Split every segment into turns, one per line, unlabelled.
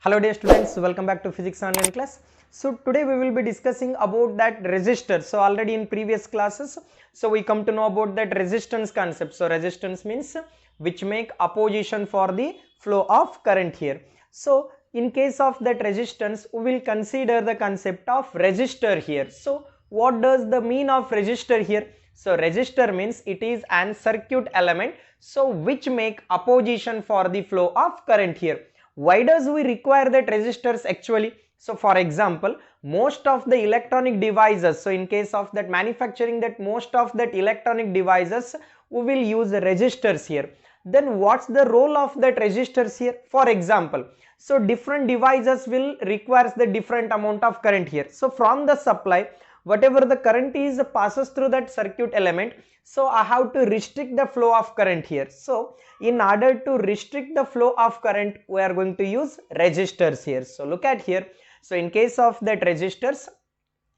Hello dear students, welcome back to physics online class. So today we will be discussing about that resistor. So already in previous classes, so we come to know about that resistance concept. So resistance means which make opposition for the flow of current here. So in case of that resistance, we will consider the concept of resistor here. So what does the mean of resistor here? So resistor means it is an circuit element, so which make opposition for the flow of current here. Why does we require that resistors actually? So for example, most of the electronic devices, so in case of that manufacturing, that most of that electronic devices we will use resistors here. Then what's the role of that resistors here? For example, so different devices will requires the different amount of current here. So from the supply, whatever the current is passes through that circuit element, so I have to restrict the flow of current here. So in order to restrict the flow of current, we are going to use resistors here. So look at here. So in case of that resistors,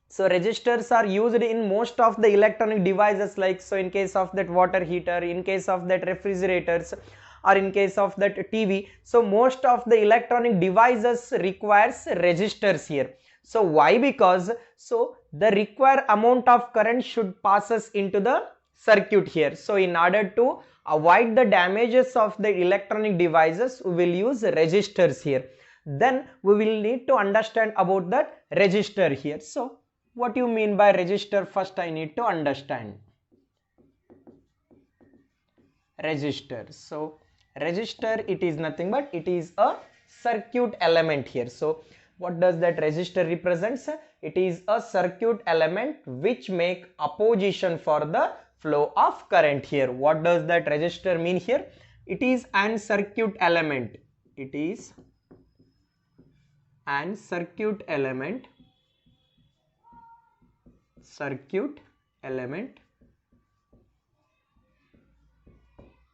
so resistors are used in most of the electronic devices, like so in case of that water heater, in case of that refrigerators, or in case of that TV. So most of the electronic devices requires resistors here. So why? Because so the required amount of current should passes into the circuit here. So in order to avoid the damages of the electronic devices, we will use resistors here. Then we will need to understand about that resistor here. So what you mean by resistor? First I need to understand resistor. So resistor, it is nothing but it is a circuit element here. So what does that resistor represents? It is a circuit element which make opposition for the flow of current here. What does that resistor mean here? It is an circuit element. It is an circuit element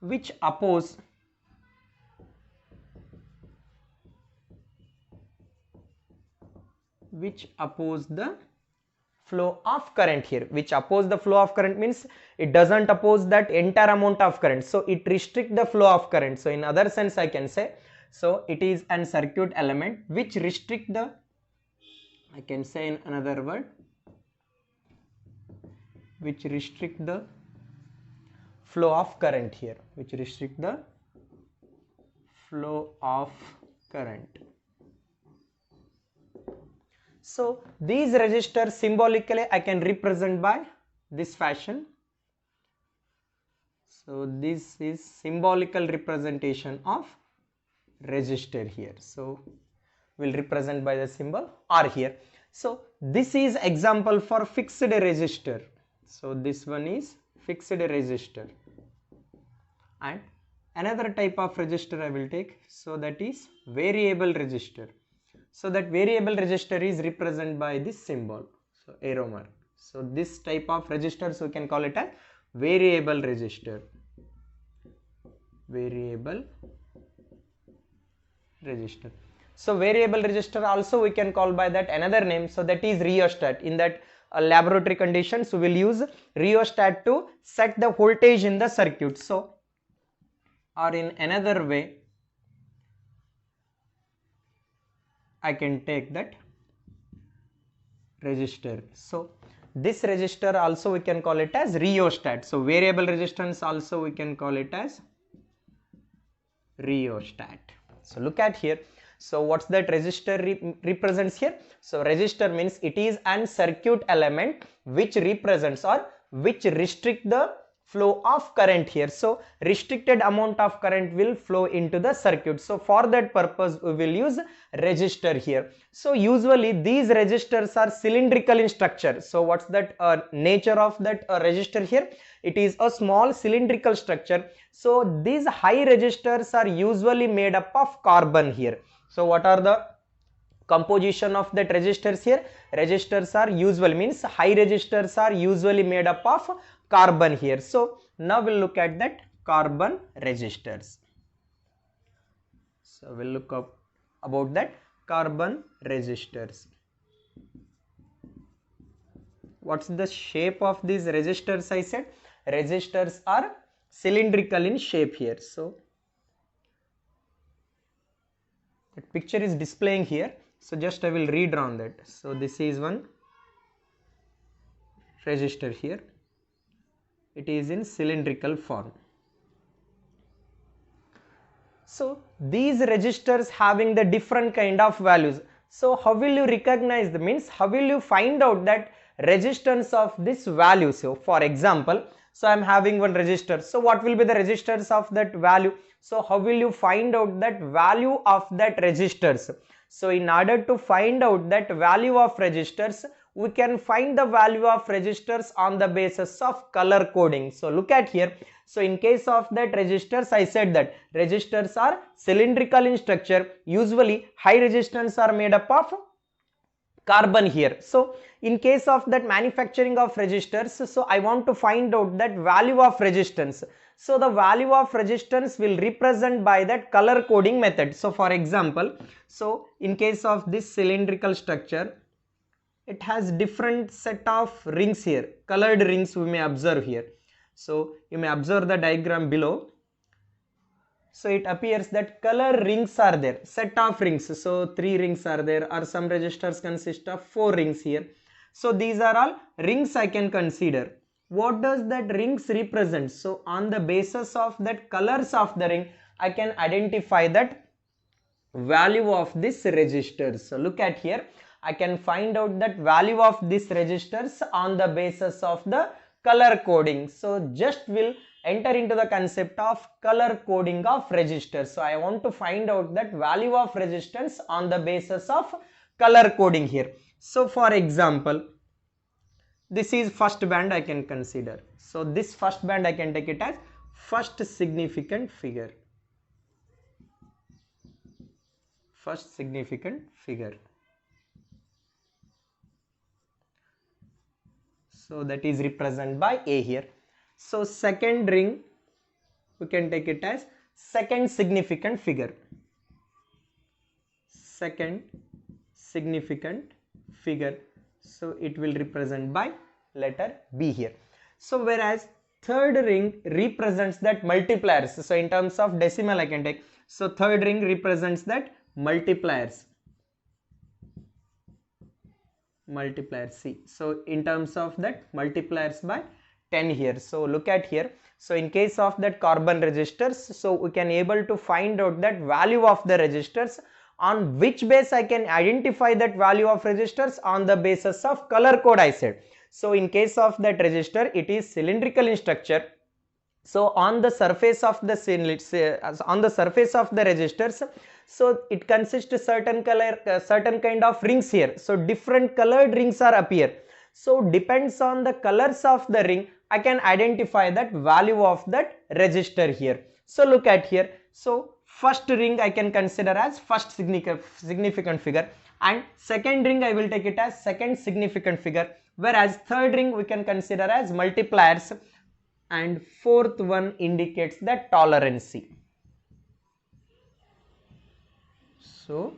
which oppose the flow of current here. Which oppose the flow of current means it doesn't oppose that entire amount of current, so it restrict the flow of current. So in other sense I can say, so it is an circuit element which restrict the, I can say in another word, which restrict the flow of current here, which restrict the flow of current. So these resistors symbolically I can represent by this fashion. So this is symbolical representation of resistor here. So we'll represent by the symbol R here. So this is example for fixed resistor. So this one is fixed resistor. And another type of resistor I will take, so that is variable resistor. So that variable resistor is represented by this symbol, so arrow mark. So this type of resistor, so we can call it a variable resistor. Variable resistor. So variable resistor also we can call by that another name, so that is rheostat. In that laboratory conditions we will use rheostat to set the voltage in the circuit. So or in another way I can take that resistor. So this resistor also we can call it as rheostat. So variable resistance also we can call it as rheostat. So look at here. So what's that resistor represents here? So resistor means it is an circuit element which represents or which restrict the flow of current here. So restricted amount of current will flow into the circuit. So for that purpose we will use resistor here. So usually these resistors are cylindrical in structure. So what's that nature of that resistor here? It is a small cylindrical structure. So these high resistors are usually made up of carbon here. So what are the composition of that resistors here? Resistors are usual means high resistors are usually made up of carbon here. So now we'll look at that carbon resistors. So we'll look up about that carbon resistors. What's the shape of these resistors? I said resistors are cylindrical in shape here. So That picture is displaying here, so just I will redraw on that. So this is one resistor here, it is in cylindrical form. So these resistors having the different kind of values. So how will you recognize the means, how will you find out that resistance of this value? So for example, so I am having one resistor, so what will be the resistors of that value? So how will you find out that value of that resistors? So in order to find out that value of resistors, we can find the value of resistors on the basis of color coding. So look at here. So in case of that resistors, I said that resistors are cylindrical in structure. Usually high resistance are made up of carbon here. So in case of that manufacturing of resistors, so I want to find out that value of resistance. So the value of resistance will represent by that color coding method. So for example, so in case of this cylindrical structure, it has different set of rings here, colored rings we may observe here. So you may observe the diagram below. So it appears that color rings are there, set of rings. So 3 rings are there, or some resistors consist of 4 rings here. So these are all rings I can consider. What does that rings represent? So on the basis of that colors of the ring, I can identify that value of this resistors. So look at here, I can find out that value of this resistors on the basis of the color coding. So just will enter into the concept of color coding of resistors. So I want to find out that value of resistance on the basis of color coding here. So for example, this is first band I can consider. So this first band I can take it as first significant figure. First significant figure. So that is represented by A here. So second ring, we can take it as second significant figure. Second significant figure. So it will represent by letter B here. So whereas third ring represents that multipliers. So in terms of decimal I can take. So third ring represents that multipliers. Multiplier C. So in terms of that multipliers by 10 here. So look at here. So in case of that carbon resistors, so we can able to find out that value of the resistors. On which base I can identify that value of resistors? On the basis of color code I said. So in case of that resistor, it is cylindrical in structure. So on the surface of the resistors, so it consists certain color, certain kind of rings here. So different colored rings are appear. So depends on the colors of the ring, I can identify that value of that resistor here. So look at here. So first ring I can consider as first significant figure, and second ring I will take it as second significant figure, whereas third ring we can consider as multipliers, and fourth one indicates the tolerance. So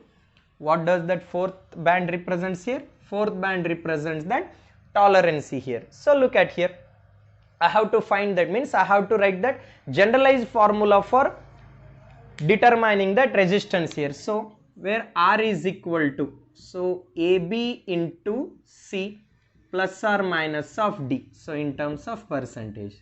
what does that fourth band represents here? Fourth band represents that tolerance here. So look at here, I have to find that, means I have to write that generalized formula for determining that resistance here. So where R is equal to, so AB into C plus or minus of D, so in terms of percentage.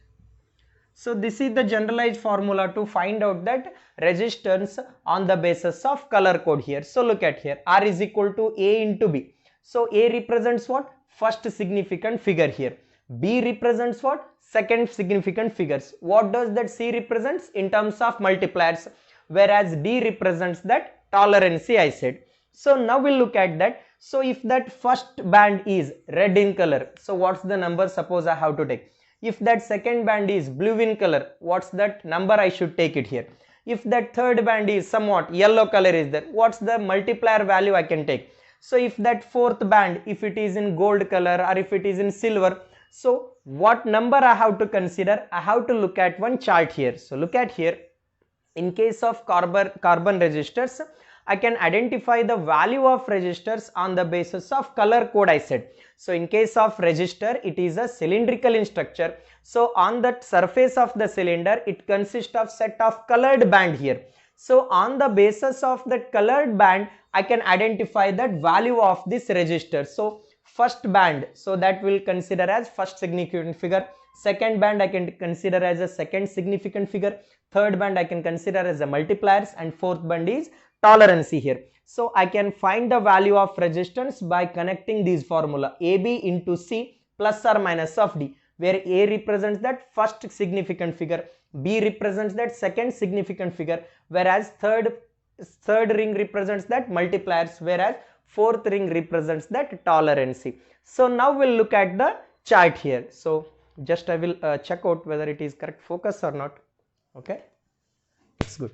So this is the generalized formula to find out that resistance on the basis of color code here. So look at here, R is equal to A into B. So A represents what? First significant figure here. B represents what? Second significant figures. What does that C represents? In terms of multipliers. Whereas D represents that tolerance I said. So now we'll look at that. So if that first band is red in color, so what's the number suppose I have to take? If that second band is blue in color, what's that number I should take it here? If that third band is somewhat yellow color is there, what's the multiplier value I can take? So if that fourth band, if it is in gold color or if it is in silver, so what number I have to consider? I have to look at one chart here. So look at here, in case of carbon resistors, I can identify the value of resistors on the basis of color code I said. So in case of resistor, it is a cylindrical in structure. So on that surface of the cylinder, it consists of set of colored band here. So on the basis of that colored band, I can identify that value of this resistor. So first band, so that will consider as first significant figure. Second band I can consider as a second significant figure. Third band I can consider as a multipliers, and fourth band is tolerance here. So I can find the value of resistance by connecting these formula AB into C plus or minus of D, where A represents that first significant figure, B represents that second significant figure, whereas third ring represents that multipliers, whereas fourth ring represents that tolerance. So now we'll look at the chart here. So just I will check out whether it is correct focus or not. Okay, it's good.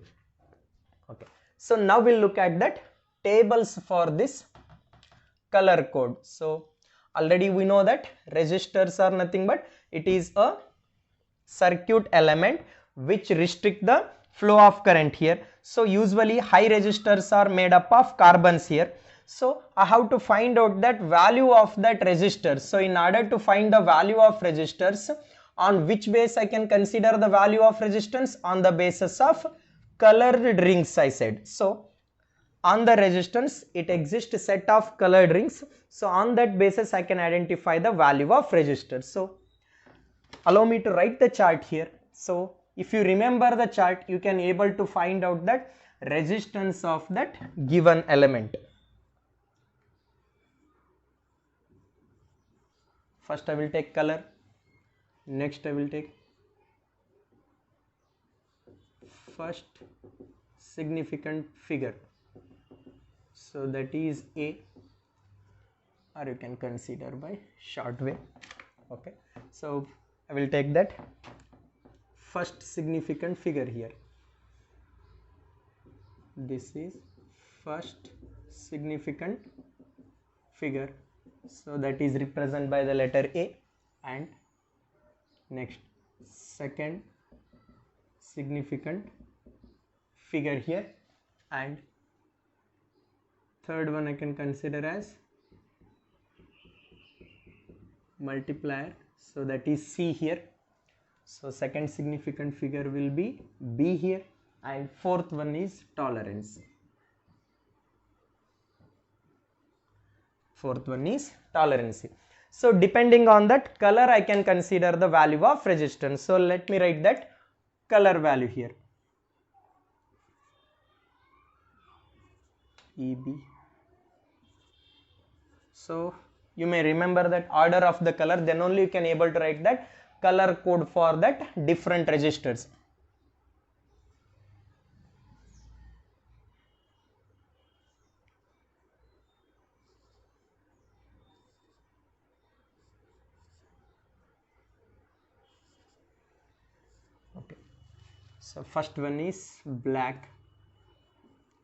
Okay, so now we'll look at that tables for this color code. So already we know that resistors are nothing but it is a circuit element which restrict the flow of current here. So usually high resistors are made up of carbons here. So I have to find out that value of that resistor. So in order to find the value of resistors, on which base I can consider the value of resistance? On the basis of colored rings, I said. So on the resistance it exists a set of colored rings. So on that basis I can identify the value of resistors. So allow me to write the chart here. So if you remember the chart, you can able to find out that resistance of that given element. First I will take color, next I will take first significant figure, so that is A, or you can consider by short way. Okay, so I will take that first significant figure here. This is first significant figure, so that is represented by the letter A, and next second significant figure here, and third one I can consider as multiplier, so that is C here. So second significant figure will be B here, and fourth one is tolerance. Fourth one is tolerance. So depending on that color I can consider the value of resistance. So let me write that color value here. EB. So you may remember that order of the color, then only you can able to write that color code for that different resistors. Okay, so first one is black,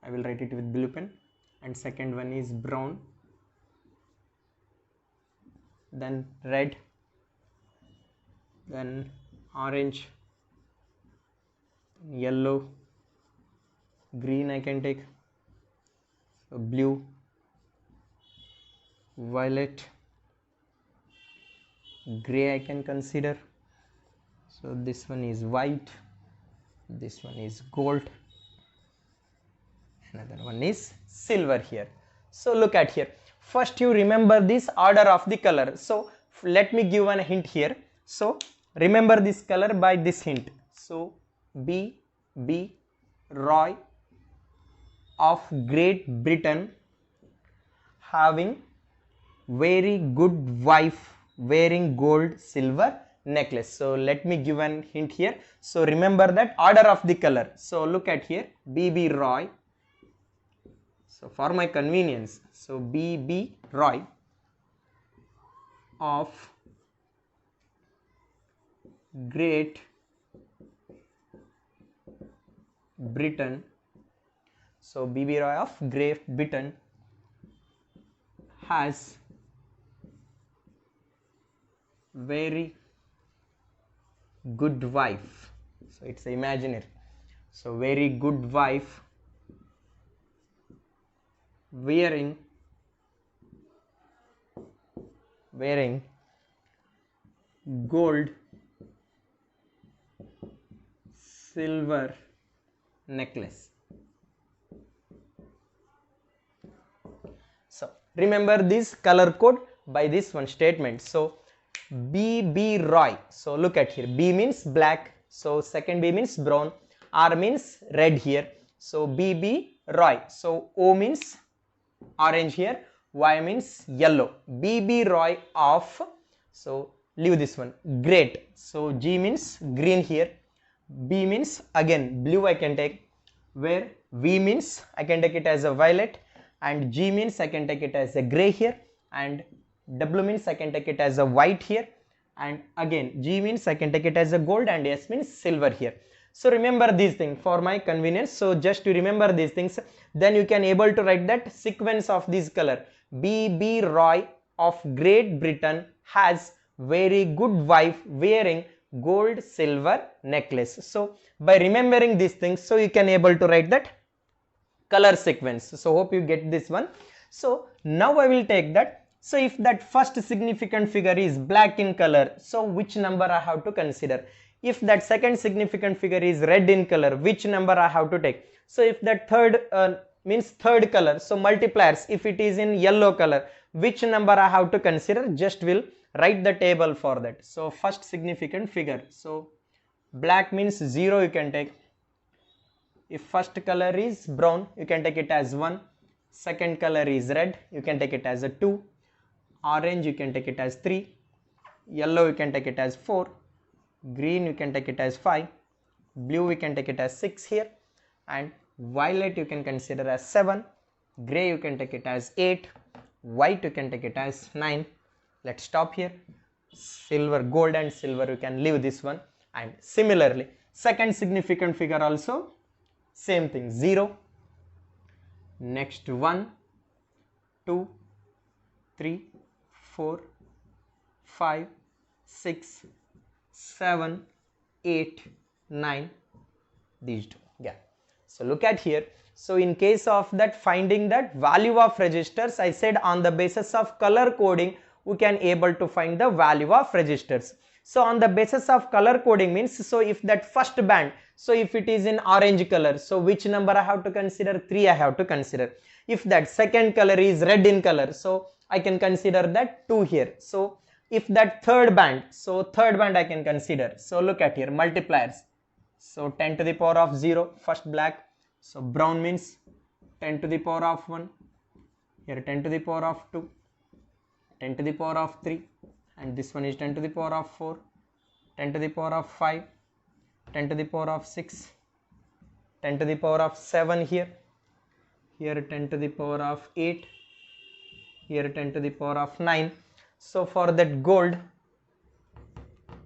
I will write it with blue pen, and second one is brown, then red, then orange, yellow, green I can take, so blue, violet, gray I can consider, so this one is white, this one is gold, another one is silver here. So look at here, first you remember this order of the color. So let me give one hint here. So remember this color by this hint. So B Roy of Great Britain having very good wife wearing gold silver necklace. So let me give an hint here. So remember that order of the color. So look at here, B Roy. So for my convenience, so B Roy of Great Britain. So B Roy of Great Britain has very good wife. So it's imaginary. So very good wife wearing gold silver necklace. So remember this color code by this one statement. So B Roy. So look at here. B means black. So second B means brown. R means red here. So B Roy. So O means orange here. Y means yellow. B Roy of. So leave this one. Great. So G means green here. B means again blue I can take. Where V means I can take it as a violet. And G means I can take it as a gray here. And W means I can take it as a white here, and again G means I can take it as a gold, and S means silver here. So remember these things for my convenience. So just to remember these things, then you can able to write that sequence of this color. B Roy of Great Britain has very good wife wearing gold silver necklace. So by remembering these things, so you can able to write that color sequence. So hope you get this one. So now I will take that. So if that first significant figure is black in color, so which number I have to consider? If that second significant figure is red in color, which number I have to take? So if that third means third color, so multipliers, if it is in yellow color, which number I have to consider? Just will write the table for that. So first significant figure, so black means 0 you can take. If first color is brown, you can take it as 1. Second color is red, you can take it as a 2. Orange you can take it as 3, yellow you can take it as 4, green you can take it as 5, blue you can take it as 6 here, and violet you can consider as 7, gray you can take it as 8, white you can take it as 9. Let's stop here. Silver, gold and silver you can leave this one. And similarly second significant figure also same thing, 0, next 1, 2, 3, 4, 5, 6, 7, 8, 9, these two. Yeah. So look at here. So in case of that finding that value of registers, I said on the basis of color coding, we can able to find the value of registers. So on the basis of color coding means, so if that first band, so if it is in orange color, so which number I have to consider? 3 I have to consider. If that second color is red in color, so I can consider that 2 here. So if that third band, so third band I can consider. So look at here, multipliers. So 10 to the power of 0, first black. So brown means 10 to the power of 1. Here 10 to the power of 2, 10 to the power of 3. And this one is 10 to the power of 4, 10 to the power of 5, 10 to the power of 6, 10 to the power of 7 here. Here 10 to the power of 8. Here 10 to the power of 9. So for that gold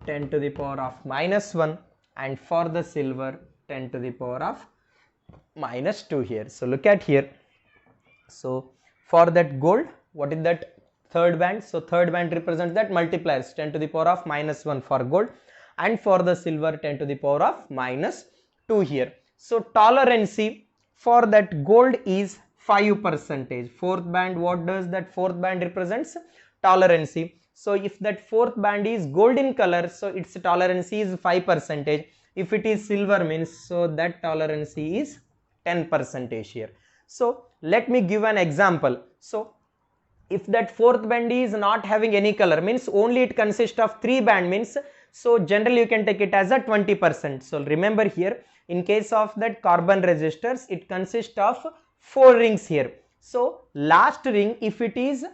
10 to the power of -1, and for the silver 10 to the power of -2 here. So look at here. So for that gold, what is that third band? So third band represents that multipliers, 10 to the power of -1 for gold, and for the silver 10 to the power of -2 here. So tolerance for that gold is 5%. Fourth band, what does that fourth band represents? Tolerance. So if that fourth band is golden color, so its tolerance is 5%. If it is silver means, so that tolerance is 10% here. So let me give an example. So if that fourth band is not having any color, means only it consists of 3 band means, so generally you can take it as a 20%. So remember here, in case of that carbon resistors, it consists of 4 rings here. So last ring, if it is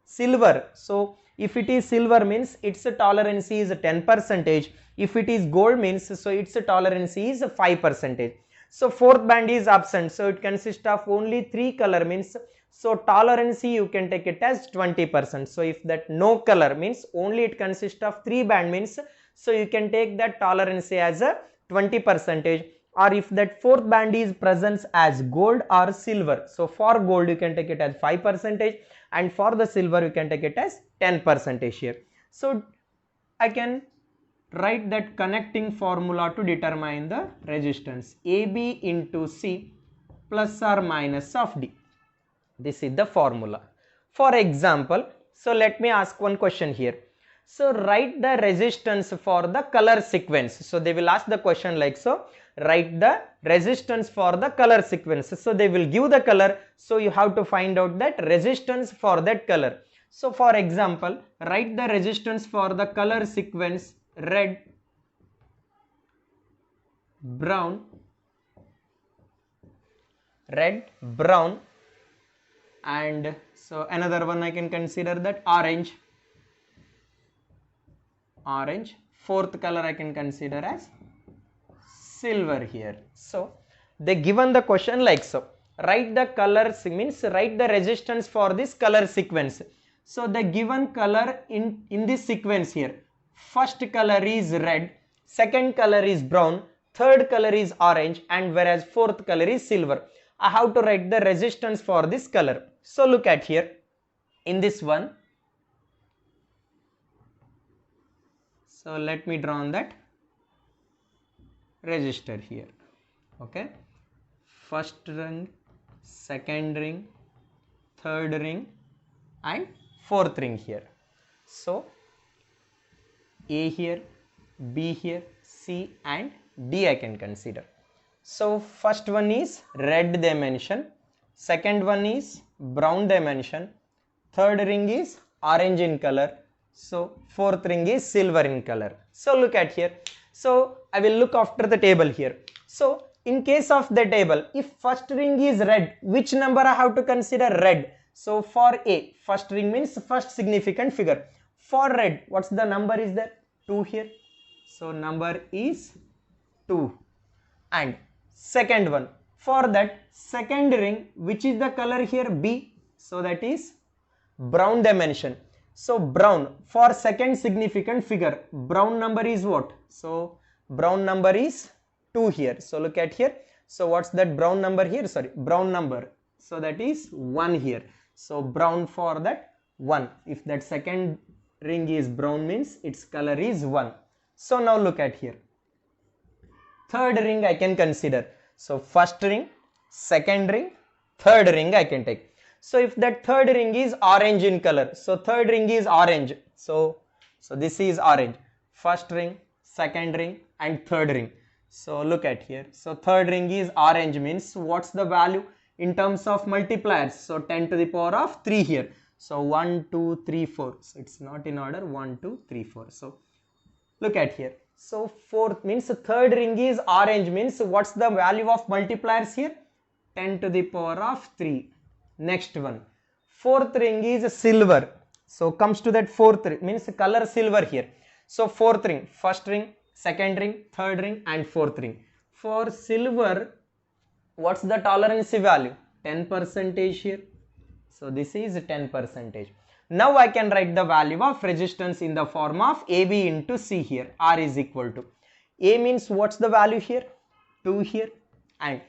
silver, so if it is silver means its tolerance is 10%. If it is gold means, so its tolerance is 5%. So fourth band is absent, so it consists of only 3 color means, so tolerance you can take it as 20%. So if that no color means only it consists of 3 band means, so you can take that tolerance as a 20%. Or if that fourth band is present as gold or silver, so for gold you can take it as 5%, and for the silver you can take it as 10% here. So I can write that connecting formula to determine the resistance, AB into C plus or minus of D. This is the formula. For example, so let me ask one question here. So write the resistance for the color sequence. So they will ask the question like so, write the resistance for the color sequence. So they will give the color, so you have to find out that resistance for that color. So for example, write the resistance for the color sequence red, brown, and so another one I can consider that orange. Fourth color I can consider as silver here. So they given the question like so. Write the color means write the resistance for this color sequence. So the given color in this sequence here. First color is red, second color is brown, third color is orange, and whereas fourth color is silver. I have to write the resistance for this color. So look at here in this one. So let me draw on that resistor here. Okay, first ring, second ring, third ring, and fourth ring here. So A here, B here, C and D I can consider. So first one is red dimension, second one is brown dimension, third ring is orange in color, so fourth ring is silver in color. So look at here. So I will look after the table here. So in case of the table, if first ring is red, which number I have to consider red? So for A, first ring means first significant figure. For red, what's the number is there? 2 here. So number is 2. And second one, for that second ring, which is the color here? B. So that is brown dimension. So brown, for second significant figure, brown number is what? So brown number is 2 here. So look at here. So what's that brown number here? Sorry, brown number. So that is 1 here. So brown for that 1. If that second ring is brown means its color is 1. So now look at here. Third ring I can consider. So first ring, second ring, third ring I can take. So if that third ring is orange in color, so third ring is orange. So this is orange. First ring, second ring and third ring. So look at here. So third ring is orange means what's the value in terms of multipliers? So 10 to the power of 3 here. So 1, 2, 3, 4. So it's not in order 1, 2, 3, 4. So look at here. So fourth means third ring is orange means what's the value of multipliers here? 10 to the power of 3. Next one. Fourth ring is silver. So comes to that fourth ring means color silver here. So fourth ring, first ring, second ring, third ring and fourth ring. For silver, what's the tolerance value? 10% here. So this is 10%. Now I can write the value of resistance in the form of AB into C here. R is equal to A means what's the value here? 2 here, and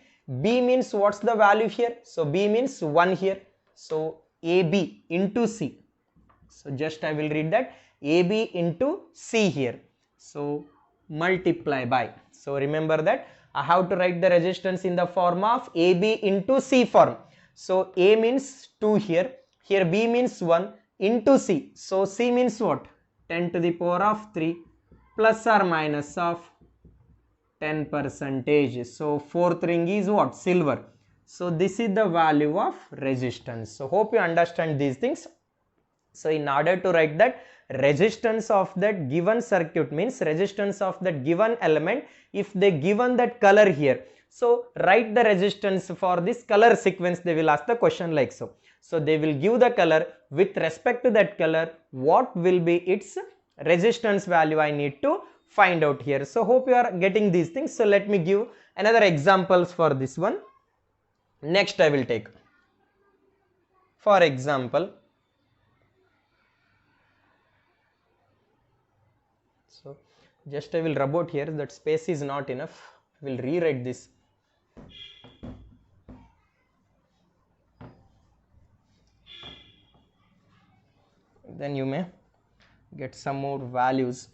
B means what's the value here? So B means 1 here. So AB into C. So just I will read that AB into C here. So multiply by. So remember that I have to write the resistance in the form of AB into C form. So A means 2 here. Here B means 1 into C. So C means what? 10 to the power of 3 plus or minus of 10%. So fourth ring is what? Silver. So this is the value of resistance. So hope you understand these things. So in order to write that resistance of that given circuit means resistance of that given element, if they given that color here, so write the resistance for this color sequence. They will ask the question like so. So they will give the color, with respect to that color what will be its resistance value I need to find out here. So hope you are getting these things. So let me give another examples for this one. Next I will take, for example, so just I will rub out here, that space is not enough. I will rewrite this. Then you may get some more values.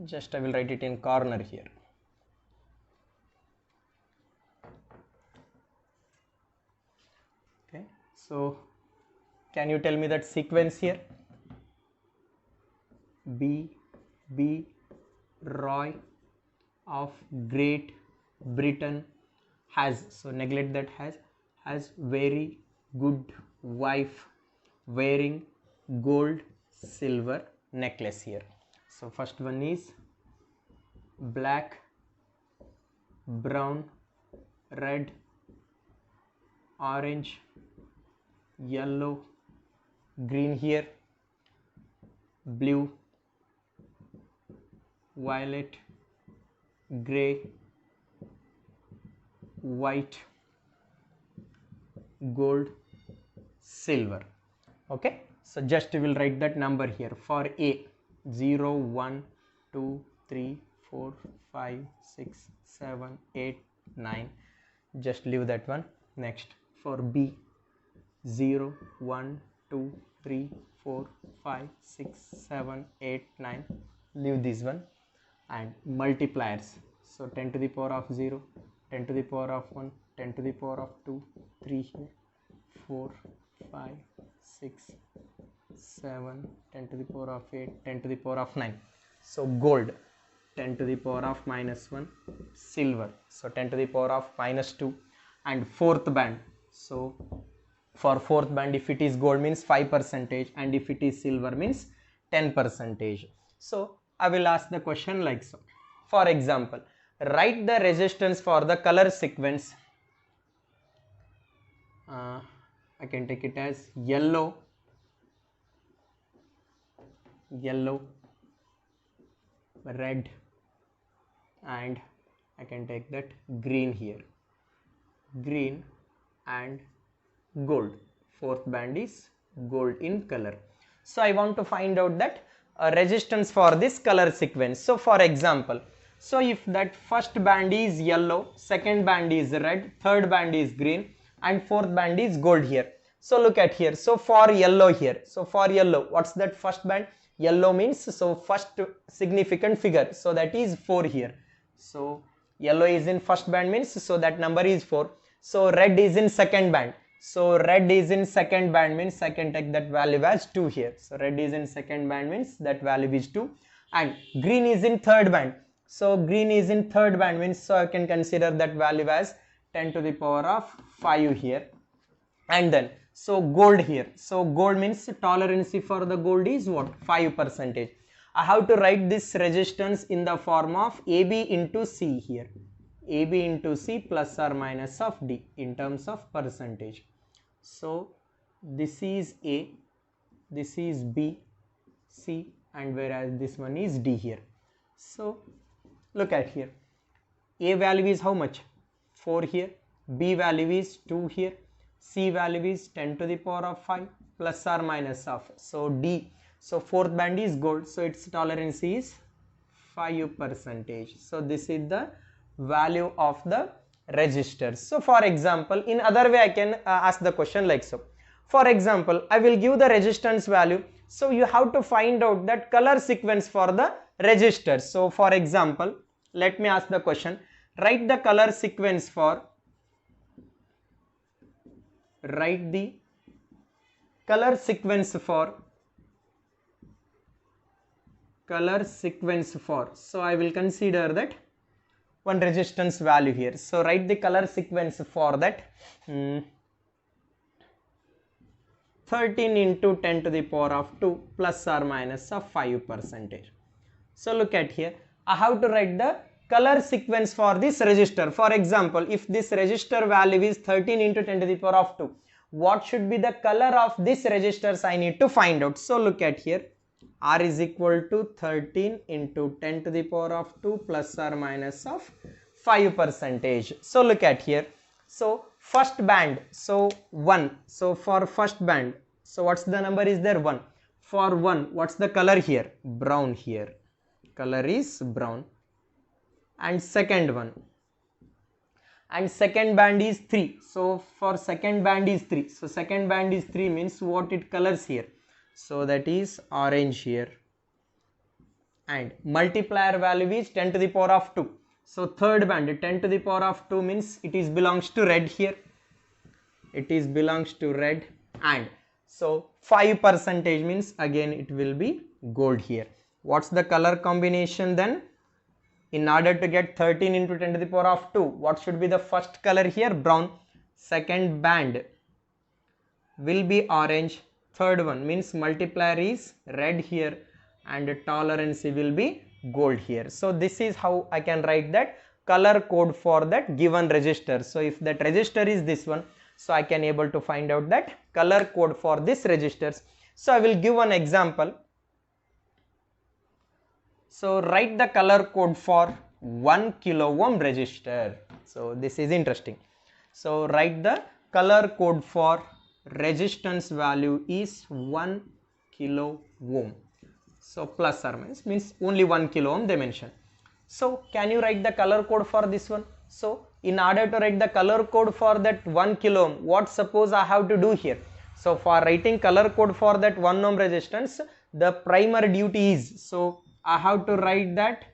Just I will write it in corner here. Okay, so can you tell me that sequence here? B, B, Roy of Great Britain has, so neglect that has very good wife wearing gold silver necklace here. So first one is black, brown, red, orange, yellow, green here, blue, violet, gray, white, gold, silver. Okay, so just we will write that number here. For A, 0, 1, 2, 3, 4, 5, 6, 7, 8, 9. Just leave that one. Next, for B, 0, 1, 2, 3, 4, 5, 6, 7, 8, 9. Leave this one. And multipliers. So 10 to the power of 0, 10 to the power of 1, 10 to the power of 2, 3 here, 4, 5, 6, 7, 10 to the power of 8, 10 to the power of 9. So gold, 10 to the power of minus 1, silver, so 10 to the power of minus 2, and fourth band. So for fourth band, if it is gold means 5%, and if it is silver means 10%. So I will ask the question like so. For example, write the resistance for the color sequence. I can take it as yellow, red, and I can take that green here, green and gold. Fourth band is gold in color. So I want to find out that resistance for this color sequence. So for example, so if that first band is yellow, second band is red, third band is green, and fourth band is gold here. So look at here. So for yellow here, so for yellow, what's that first band? Yellow means, so first significant figure, so that is 4 here. So yellow is in first band means, so that number is 4. So red is in second band. So red is in second band means I can take that value as 2 here. So red is in second band means that value is 2. And green is in third band. So green is in third band means, so I can consider that value as 10 to the power of 5 here. And then, so gold here. So gold means tolerance for the gold is what? 5%. I have to write this resistance in the form of AB into C here. AB into C plus or minus of D in terms of percentage. So this is A, this is B, C, and whereas this one is D here. So look at here. A value is how much? 4 here. B value is 2 here. C value is 10 to the power of 5 plus or minus of. So D. So fourth band is gold. So its tolerance is 5%. So this is the value of the resistors. So for example, in other way I can ask the question like so. For example, I will give the resistance value. So you have to find out that color sequence for the resistors. So for example, let me ask the question. Write the color sequence for so I will consider that one resistance value here. So write the color sequence for that 13 into 10 to the power of 2 plus or minus of 5%. So look at here. I have to write the color sequence for this resistor. For example, if this resistor value is 13 into 10 to the power of 2, what should be the color of this resistors I need to find out. So look at here. R is equal to 13 into 10 to the power of 2 plus or minus of 5%. So look at here. So first band, so 1. So for first band, so what's the number is there? 1. For 1, what's the color here? Brown here. Color is brown. And second one. And second band is 3. So for second band is 3. So second band is 3 means what it colors here? So that is orange here. And multiplier value is 10 to the power of 2. So third band 10 to the power of 2 means it is belongs to red here. It is belongs to red. And so 5% means again it will be gold here. What's the color combination then? in order to get 13 into 10 to the power of 2, what should be the first color here? Brown. Second band will be orange. Third one means multiplier is red here, and tolerance will be gold here. So this is how I can write that color code for that given resistor. So if that resistor is this one, so I can able to find out that color code for this resistors. So I will give one example. So write the color code for 1 kilo ohm resistor. So this is interesting. So write the color code for resistance value is 1 kilo ohm. So plus or minus means only 1 kilo ohm they mention. So can you write the color code for this one? So in order to write the color code for that 1 kilo ohm, what suppose I have to do here? So for writing color code for that 1 ohm resistance, the primary duty is, so I have to write that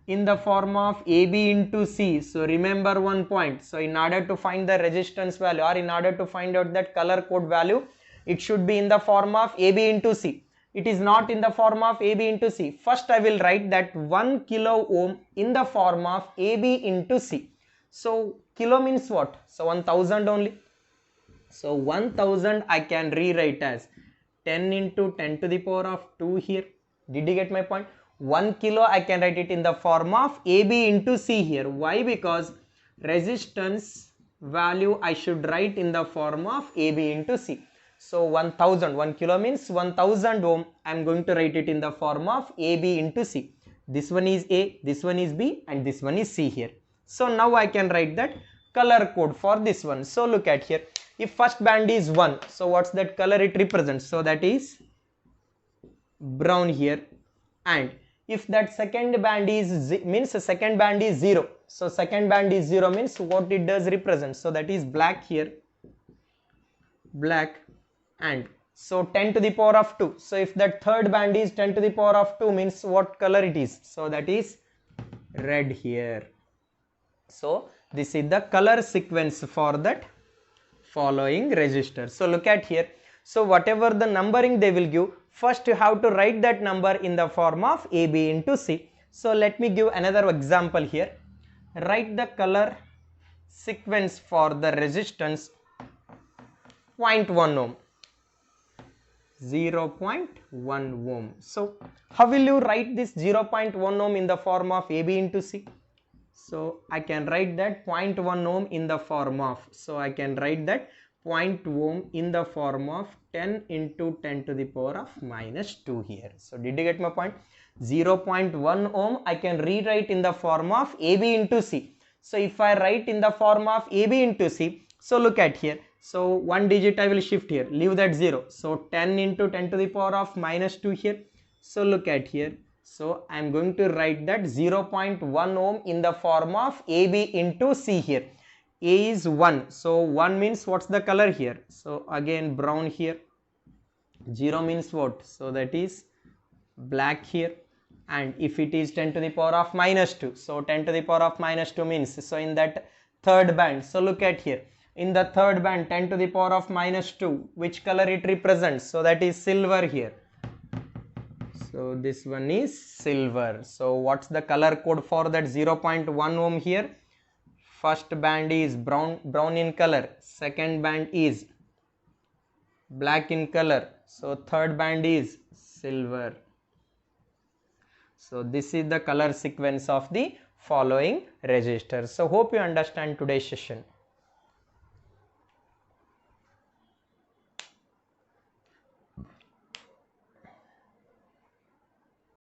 in the form of AB into C. So remember one point. So in order to find the resistance value, or in order to find out that color code value, it should be in the form of AB into C. It is not in the form of AB into C. First I will write that 1 kilo ohm in the form of AB into C. So kilo means what? So 1000 only. So 1000 I can rewrite as 10 into 10 to the power of 2 here. Did you get my point? 1 kilo I can write it in the form of AB into C here. Why? Because resistance value I should write in the form of AB into C. So 1000, 1 kilo means 1000 ohm. I am going to write it in the form of AB into C. This one is A, this one is B, and this one is C here. So now I can write that color code for this one. So look at here. If first band is 1, so what's that color it represents? So that is brown here. And if that second band is means second band is 0. So second band is 0 means what it does represent? So that is black here. Black. And so 10 to the power of 2. So if that third band is 10 to the power of 2 means what color it is? So that is red here. So this is the color sequence for that following resistor. So look at here. So whatever the numbering they will give, first you have to write that number in the form of AB into C. So let me give another example here. Write the color sequence for the resistance 0.1 ohm. 0.1 ohm. So how will you write this 0.1 ohm in the form of AB into C? So I can write that 0.1 ohm in the form of, so I can write that 0.2 ohm in the form of 10 into 10 to the power of minus 2 here. So did you get my point? 0.1 ohm I can rewrite in the form of AB into C. So if I write in the form of AB into C, so look at here. So one digit I will shift here, leave that 0. So 10 into 10 to the power of minus 2 here. So look at here. So I am going to write that 0.1 ohm in the form of AB into C here. A is 1. So 1 means what's the color here? So again brown here. 0 means what? So that is black here. And if it is 10 to the power of minus 2. So 10 to the power of minus 2 means, so in that third band. So look at here. In the third band 10 to the power of minus 2. Which color it represents? So that is silver here. So this one is silver. So what's the color code for that 0.1 ohm here? First band is brown in color. Second band is black in color. So third band is silver. So this is the color sequence of the following resistors. So hope you understand today's session.